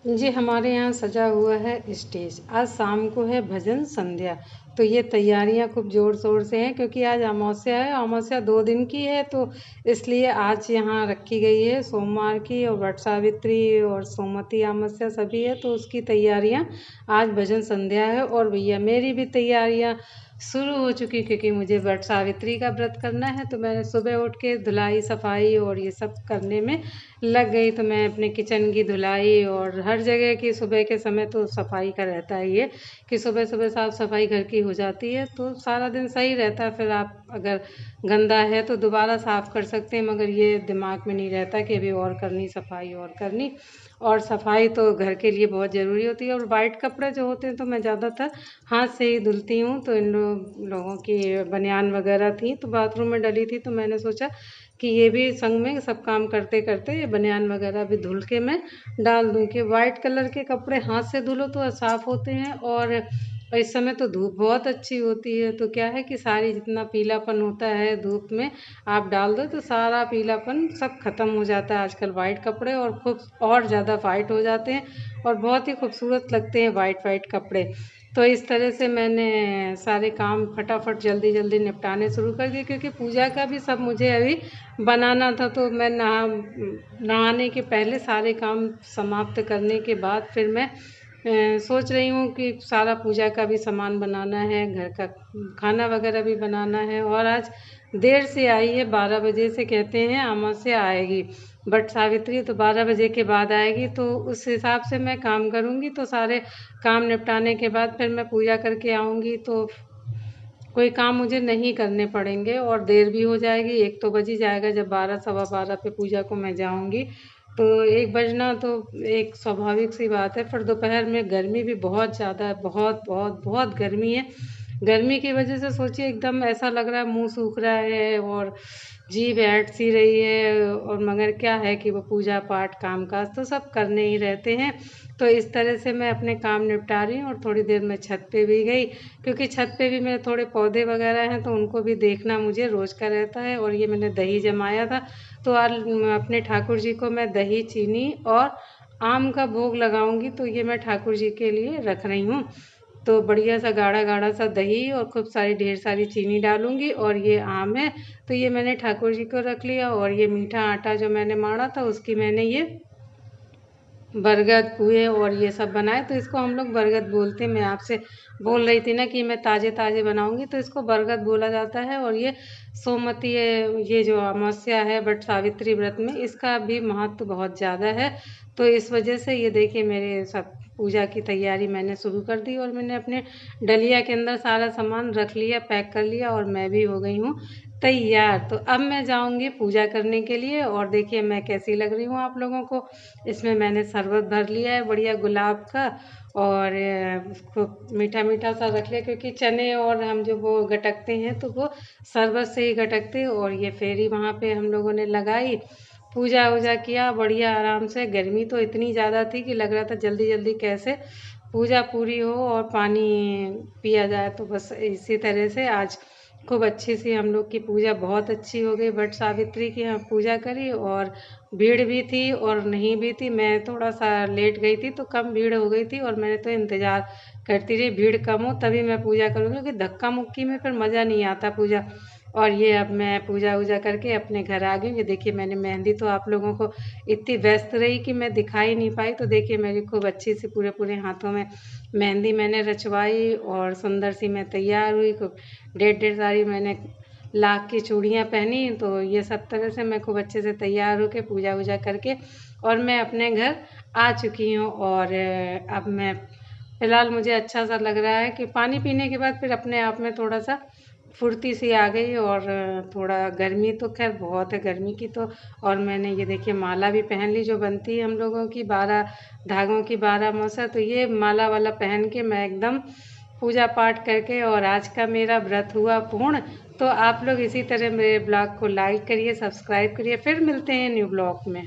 जी, हमारे यहाँ सजा हुआ है स्टेज। आज शाम को है भजन संध्या। तो ये तैयारियां खूब जोर शोर से हैं क्योंकि आज अमावस्या है। अमावस्या 2 दिन की है तो इसलिए आज यहाँ रखी गई है सोमवार की, और वट सावित्री और सोमवती अमावस्या सभी है तो उसकी तैयारियां आज भजन संध्या है। और भैया मेरी भी तैयारियां शुरू हो चुकी क्योंकि मुझे वट सावित्री का व्रत करना है। तो मैंने सुबह उठ के धुलाई सफाई और ये सब करने में लग गई। तो मैं अपने किचन की धुलाई और हर जगह की सुबह के समय तो सफाई का रहता ही है कि सुबह सुबह साफ सफाई घर की हो जाती है तो सारा दिन सही रहता है। फिर आप अगर गंदा है तो दोबारा साफ कर सकते हैं, मगर ये दिमाग में नहीं रहता कि अभी और करनी सफाई और करनी। और सफाई तो घर के लिए बहुत ज़रूरी होती है। और वाइट कपड़े जो होते हैं तो मैं ज़्यादातर हाथ से ही धुलती हूँ। तो इन लोगों की बनियान वगैरह थी तो बाथरूम में डली थी तो मैंने सोचा कि ये भी संग में सब काम करते करते ये बनियान वगैरह भी धुल के मैं डाल दूँ कि वाइट कलर के कपड़े हाथ से धुलो तो साफ़ होते हैं। और इस समय तो धूप बहुत अच्छी होती है तो क्या है कि सारी जितना पीलापन होता है धूप में आप डाल दो तो सारा पीलापन सब खत्म हो जाता है आजकल वाइट कपड़े, और खूब और ज़्यादा वाइट हो जाते हैं और बहुत ही खूबसूरत लगते हैं वाइट वाइट कपड़े। तो इस तरह से मैंने सारे काम फटाफट जल्दी जल्दी निपटाने शुरू कर दिए क्योंकि पूजा का भी सब मुझे अभी बनाना था। तो मैं नहाने के पहले सारे काम समाप्त करने के बाद फिर मैं सोच रही हूँ कि सारा पूजा का भी सामान बनाना है, घर का खाना वगैरह भी बनाना है। और आज देर से आई है, 12 बजे से कहते हैं अमावस्या आएगी, बट सावित्री तो 12 बजे के बाद आएगी। तो उस हिसाब से मैं काम करूँगी तो सारे काम निपटाने के बाद फिर मैं पूजा करके आऊँगी तो कोई काम मुझे नहीं करने पड़ेंगे और देर भी हो जाएगी। 1 तो बज ही जाएगा जब 12 सवा 12 पे पूजा को मैं जाऊँगी। तो 1 बजना तो एक स्वाभाविक सी बात है। फिर दोपहर में गर्मी भी बहुत ज़्यादा है, बहुत बहुत बहुत गर्मी है। गर्मी की वजह से सोचिए एकदम ऐसा लग रहा है मुँह सूख रहा है और जीभ ऐंठ सी रही है। और मगर क्या है कि वो पूजा पाठ काम काज तो सब करने ही रहते हैं। तो इस तरह से मैं अपने काम निपटा रही हूँ और थोड़ी देर में छत पे भी गई क्योंकि छत पे भी मेरे थोड़े पौधे वगैरह हैं तो उनको भी देखना मुझे रोज़ का रहता है। और ये मैंने दही जमाया था तो आज अपने ठाकुर जी को मैं दही चीनी और आम का भोग लगाऊंगी तो ये मैं ठाकुर जी के लिए रख रही हूँ। तो बढ़िया सा गाढ़ा गाढ़ा सा दही और खूब सारी ढेर सारी चीनी डालूंगी और ये आम है तो ये मैंने ठाकुर जी को रख लिया। और ये मीठा आटा जो मैंने माड़ा था उसकी मैंने ये बरगद पुए और ये सब बनाए तो इसको हम लोग बरगद बोलते हैं। मैं आपसे बोल रही थी ना कि मैं ताज़े ताज़े बनाऊंगी तो इसको बरगद बोला जाता है। और ये सोमवती ये जो अमावस्या है बट सावित्री व्रत में इसका भी महत्व बहुत ज़्यादा है। तो इस वजह से ये देखिए मेरे सब पूजा की तैयारी मैंने शुरू कर दी और मैंने अपने डलिया के अंदर सारा सामान रख लिया, पैक कर लिया और मैं भी हो गई हूँ तैयार। तो अब मैं जाऊंगी पूजा करने के लिए। और देखिए मैं कैसी लग रही हूँ आप लोगों को। इसमें मैंने शरबत भर लिया है बढ़िया गुलाब का और उसको मीठा मीठा सा रख लिया क्योंकि चने और हम जो वो गटकते हैं तो वो शरबत से ही गटकते हैं। और ये फेरी वहाँ पे हम लोगों ने लगाई, पूजा वूजा किया बढ़िया आराम से। गर्मी तो इतनी ज़्यादा थी कि लग रहा था जल्दी जल्दी कैसे पूजा पूरी हो और पानी पिया जाए। तो बस इसी तरह से आज खूब अच्छी सी हम लोग की पूजा बहुत अच्छी हो गई। वट सावित्री की हम पूजा करी और भीड़ भी थी और नहीं भी थी। मैं थोड़ा सा लेट गई थी तो कम भीड़ हो गई थी और मैंने तो इंतज़ार करती रही भीड़ कम हो तभी मैं पूजा करूँगी क्योंकि धक्का मुक्की में फिर मज़ा नहीं आता पूजा। और ये अब मैं पूजा वूजा करके अपने घर आ गई हूँ। ये देखिए मैंने मेहंदी तो आप लोगों को इतनी व्यस्त रही कि मैं दिखाई नहीं पाई। तो देखिए मेरी खूब अच्छी सी पूरे पूरे हाथों में मेहंदी मैंने रचवाई और सुंदर सी मैं तैयार हुई। खूब ढेर ढेर सारी मैंने लाख की चूड़ियाँ पहनी। तो ये सब तरह से मैं खूब अच्छे से तैयार होके पूजा वूजा करके और मैं अपने घर आ चुकी हूँ। और अब मैं फ़िलहाल मुझे अच्छा सा लग रहा है कि पानी पीने के बाद फिर अपने आप में थोड़ा सा फुर्ती सी आ गई। और थोड़ा गर्मी तो खैर बहुत है गर्मी की तो। और मैंने ये देखिए माला भी पहन ली जो बनती है हम लोगों की 12 धागों की 12 मासा। तो ये माला वाला पहन के मैं एकदम पूजा पाठ करके और आज का मेरा व्रत हुआ पूर्ण। तो आप लोग इसी तरह मेरे ब्लॉग को लाइक करिए, सब्सक्राइब करिए। फिर मिलते हैं न्यू ब्लॉग में।